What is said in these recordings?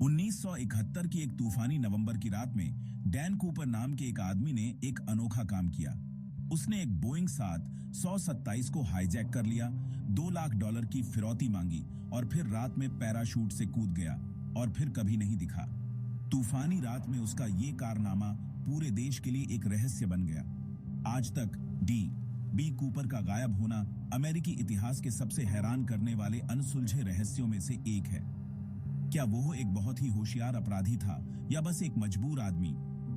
1971 की एक तूफानी नवंबर की रात में डैन कूपर नाम के एक आदमी ने एक अनोखा काम किया। उसने एक बोइंग 727 को हाईजैक कर लिया, $2 लाख की फिरौती मांगी और फिर रात में पैराशूट से कूद गया और फिर कभी नहीं दिखा। तूफानी रात में उसका ये कारनामा पूरे देश के लिए एक रहस्य बन गया। आज तक बी कूपर का गायब होना अमेरिकी इतिहास के सबसे हैरान करने वाले अनसुलझे रहस्यों में से एक है। क्या वो एक बहुत ही होशियार अपराधी था या बस एक मजबूर आदमी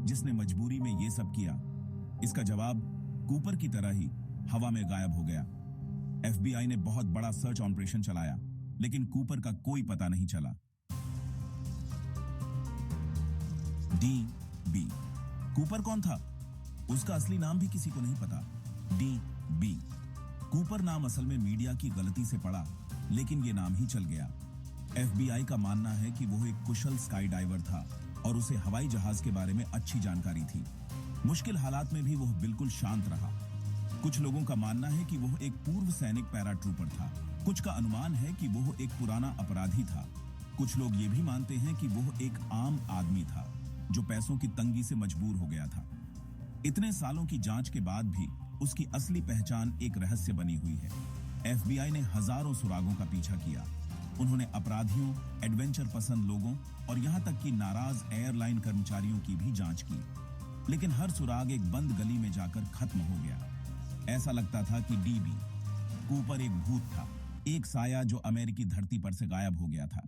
जिसने मजबूरी में ये सब किया? इसका जवाब कूपर की तरह ही हवा में गायब हो गया। एफबीआई ने बहुत बड़ा सर्च ऑपरेशन चलाया, लेकिन कूपर का कोई पता नहीं चला। बी कूपर कौन था? उसका असली नाम भी किसी को नहीं पता। बी कूपर नाम असल में मीडिया की गलती से पड़ा, लेकिन ये नाम ही चल गया। एफबीआई का मानना है कि वो एक कुशल स्काई डाइवर था और उसे हवाई जहाज के बारे में अच्छी जानकारी थी। मुश्किल हालात में भी वो बिल्कुल शांत रहा। कुछ लोगों का मानना है कि वो एक पूर्व सैनिक पैराट्रूपर था। कुछ का अनुमान है कि वो एक पुराना अपराधी था। कुछ लोग ये भी मानते हैं कि वो एक आम आदमी था जो पैसों की तंगी से मजबूर हो गया था। इतने सालों की जांच के बाद भी उसकी असली पहचान एक रहस्य बनी हुई है। एफबीआई ने हजारों सुरागों का पीछा किया। उन्होंने अपराधियों, एडवेंचर पसंद लोगों और यहां तक कि नाराज एयरलाइन कर्मचारियों की भी जांच की, लेकिन हर सुराग एक बंद गली में जाकर खत्म हो गया। ऐसा लगता था कि बी कूपर एक भूत था, एक साया जो अमेरिकी धरती पर से गायब हो गया था।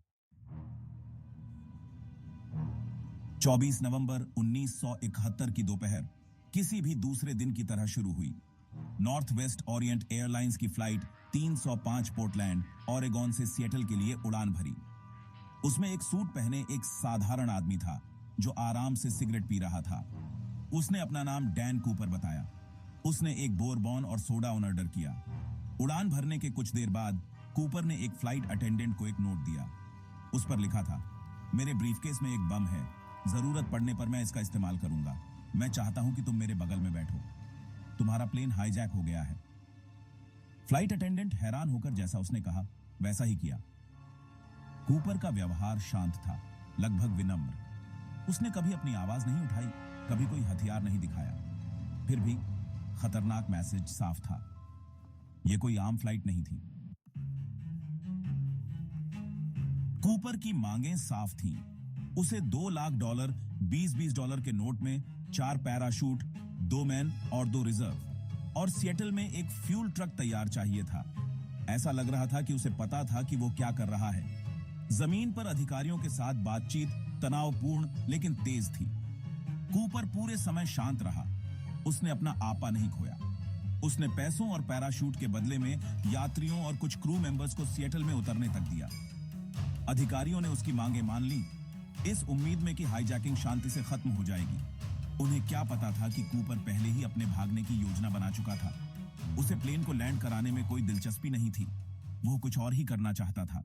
24 नवंबर 1971 की दोपहर किसी भी दूसरे दिन की तरह शुरू हुई। नॉर्थ वेस्ट ओरिएंट एयरलाइंस की फ्लाइट 305 पोर्टलैंड, ओरेगॉन से सिएटल के लिए उड़ान भरी। उसमें एक सूट पहने एक साधारण आदमी था जो आराम से सिगरेट पी रहा था। उसने अपना नाम डैन कूपर बताया। उसने एक बोरबॉन और सोडा ऑर्डर किया। उड़ान भरने के कुछ देर बाद कूपर ने एक फ्लाइट अटेंडेंट को एक नोट दिया। उस पर लिखा था, मेरे ब्रीफकेस में एक बम है, जरूरत पड़ने पर मैं इसका इस्तेमाल करूंगा। मैं चाहता हूं कि तुम मेरे बगल में बैठो। तुम्हारा प्लेन हाईजैक हो गया है। फ्लाइट अटेंडेंट हैरान होकर जैसा उसने कहा वैसा ही किया। कूपर का व्यवहार शांत था, लगभग विनम्र। उसने कभी अपनी आवाज नहीं उठाई, कभी कोई हथियार नहीं दिखाया। फिर भी खतरनाक मैसेज साफ था। यह कोई आम फ्लाइट नहीं थी। कूपर की मांगें साफ थीं। उसे $2 लाख, $20 के नोट में 4 पैराशूट, 2 मैन और 2 रिजर्व और सिएटल में एक फ्यूल ट्रक तैयार चाहिए था। ऐसा लग रहा था कि उसे पता था कि वो क्या कर रहा है। जमीन पर अधिकारियों के साथ बातचीत तनावपूर्ण लेकिन तेज थी। कूपर पूरे समय शांत रहा। उसने अपना आपा नहीं खोया। उसने पैसों और पैराशूट के बदले में यात्रियों और कुछ क्रू मेंबर्स को सिएटल में उतरने तक दिया। अधिकारियों ने उसकी मांगें मान ली, इस उम्मीद में कि हाईजैकिंग शांति से खत्म हो जाएगी। उन्हें क्या पता था कि कूपर पहले ही अपने भागने की योजना बना चुका था। उसे प्लेन को लैंड कराने में कोई दिलचस्पी नहीं थी। वो कुछ और ही करना चाहता था।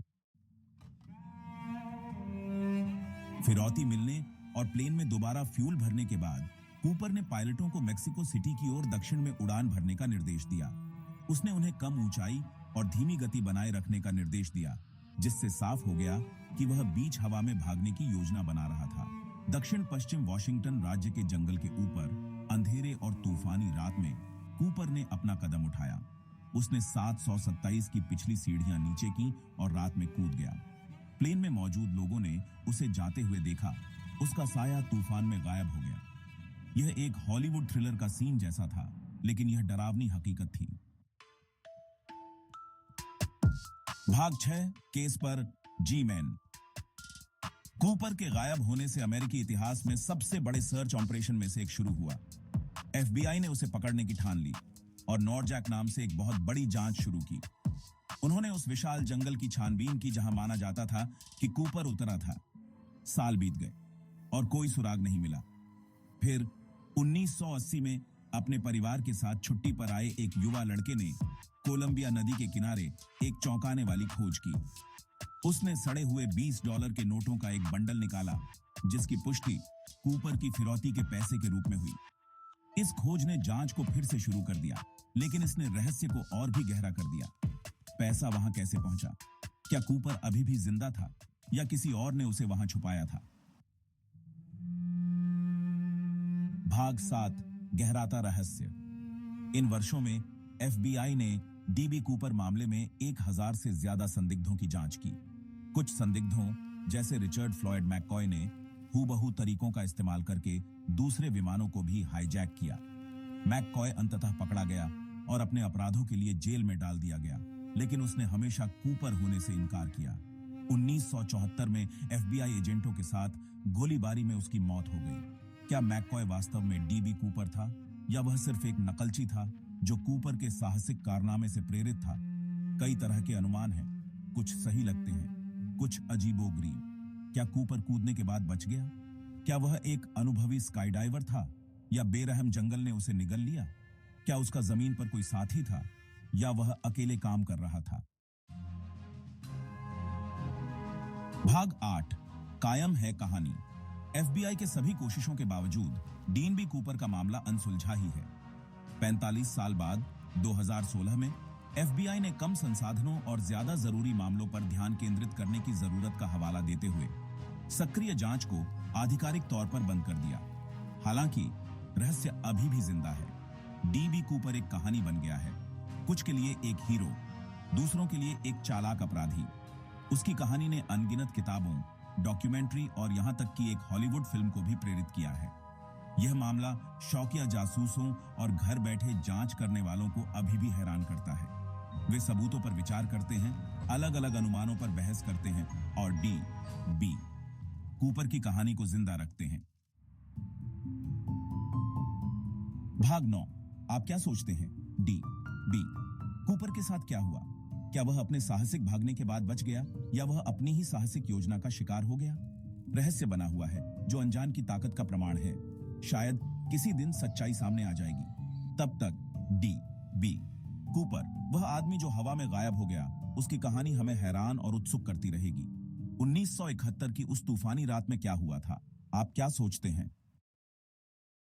फिरौती मिलने और प्लेन में दोबारा फ्यूल भरने के बाद कूपर ने पायलटों को मेक्सिको सिटी की ओर दक्षिण में उड़ान भरने का निर्देश दिया। उसने उन्हें कम ऊंचाई और धीमी गति बनाए रखने का निर्देश दिया, जिससे साफ हो गया कि वह बीच हवा में भागने की योजना बना रहा था। दक्षिण पश्चिम वॉशिंगटन राज्य के जंगल के ऊपर अंधेरे और तूफानी रात में कूपर ने अपना कदम उठाया। उसने 727 की पिछली सीढ़ियां नीचे की और रात में कूद गया। प्लेन में मौजूद लोगों ने उसे जाते हुए देखा। उसका साया तूफान में गायब हो गया। यह एक हॉलीवुड थ्रिलर का सीन जैसा था, लेकिन यह डरावनी हकीकत थी। भाग 6, केस पर जी-मैन। कूपर के गायब होने से अमेरिकी इतिहास में सबसे बड़े सर्च ऑपरेशन में से एक शुरू हुआ। एफबीआई ने उसे पकड़ने की ठान ली और नॉरजैक नाम से एक बहुत बड़ी जांच शुरू की। उन्होंने उस विशाल जंगल की छानबीन की जहां माना जाता था कि कूपर उतरा था। साल बीत गए और कोई सुराग नहीं मिला। फिर 1980 में अपने परिवार के साथ छुट्टी पर आए एक युवा लड़के ने कोलंबिया नदी के किनारे एक चौंकाने वाली खोज की। उसने सड़े हुए $20 के नोटों का एक बंडल निकाला, जिसकी पुष्टि कूपर की फिरौती के पैसे के रूप में हुई। इस खोज ने जांच को फिर से शुरू कर दिया, लेकिन इसने रहस्य को और भी गहरा कर दिया। पैसा वहां कैसे पहुंचा? क्या कूपर अभी भी जिंदा था या किसी और ने उसे वहां छुपाया था। भाग 7 गहराता रहस्य। इन वर्षों में एफबीआई ने डीबी कूपर मामले में 1000 से ज्यादा संदिग्धों की जांच की। कुछ संदिग्धों जैसे रिचर्ड फ्लॉयड मैककॉय ने हूबहू तरीकों का इस्तेमाल करके दूसरे विमानों को भी हाईजैक किया। मैककॉय अंततः पकड़ा गया और अपने अपराधों के लिए जेल में डाल दिया गया, लेकिन उसने हमेशा कूपर होने से इनकार किया। 1974 में एफबीआई एजेंटों के साथ गोलीबारी में उसकी मौत हो गई। क्या मैककॉय वास्तव में डीबी कूपर था या वह सिर्फ एक नकलची था जो कूपर के साहसिक कारनामे से प्रेरित था? कई तरह के अनुमान हैं, कुछ सही लगते हैं, कुछ अजीबोगरीब। क्या कूपर कूदने के बाद बच गया? क्या वह एक अनुभवी स्काईडाइवर था या बेरहम जंगल ने उसे निगल लिया? क्या उसका जमीन पर कोई साथी था या वह अकेले काम कर रहा था? भाग 8 कायम है कहानी। एफबीआई के सभी कोशिशों के बावजूद डीन बी कूपर का मामला अनसुलझा ही है। 45 साल बाद 2016 में एफबीआई ने कम संसाधनों और ज्यादा जरूरी मामलों पर ध्यान केंद्रित करने की जरूरत का हवाला देते हुए सक्रिय जांच को आधिकारिक तौर पर बंद कर दिया। हालांकि रहस्य अभी भी जिंदा है। डीबी कूपर एक कहानी बन गया है, कुछ के लिए एक हीरो, दूसरों के लिए एक चालाक अपराधी। उसकी कहानी ने अनगिनत किताबों, डॉक्यूमेंट्री और यहां तक कि एक हॉलीवुड फिल्म को भी प्रेरित किया है। यह मामला शौकिया जासूसों और घर बैठे जांच करने वालों को अभी भी हैरान करता है। वे सबूतों पर विचार करते हैं, अलग अलग अनुमानों पर बहस करते हैं और डी कूपर की कहानी को जिंदा रखते हैं। भाग 9 आप क्या सोचते हैं? डी कूपर के साथ क्या हुआ? क्या वह अपने साहसिक भागने के बाद बच गया या वह अपनी ही साहसिक योजना का शिकार हो गया? रहस्य बना हुआ है जो अनजान की ताकत का प्रमाण है। शायद किसी दिन सच्चाई सामने आ जाएगी। तब तक डी कूपर, वह आदमी जो हवा में गायब हो गया, उसकी कहानी हमें हैरान और उत्सुक करती रहेगी। 1971 की उस तूफानी रात में क्या हुआ था? आप क्या सोचते हैं?